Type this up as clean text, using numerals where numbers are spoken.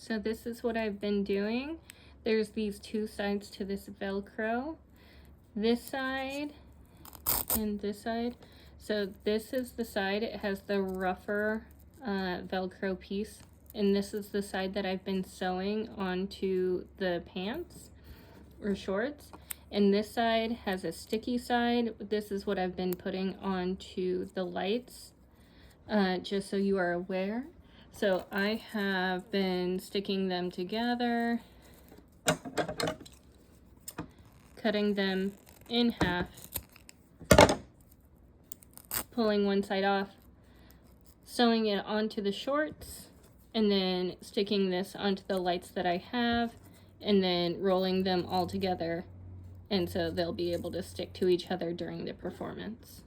So this is what I've been doing. There's these two sides to this Velcro. This side and this side. So this is the side, it has the rougher Velcro piece. And this is the side that I've been sewing onto the pants or shorts. And this side has a sticky side. This is what I've been putting onto the lights, just so you are aware. So I have been sticking them together, cutting them in half, pulling one side off, sewing it onto the shorts, and then sticking this onto the lights that I have, and then rolling them all together, and so they'll be able to stick to each other during the performance.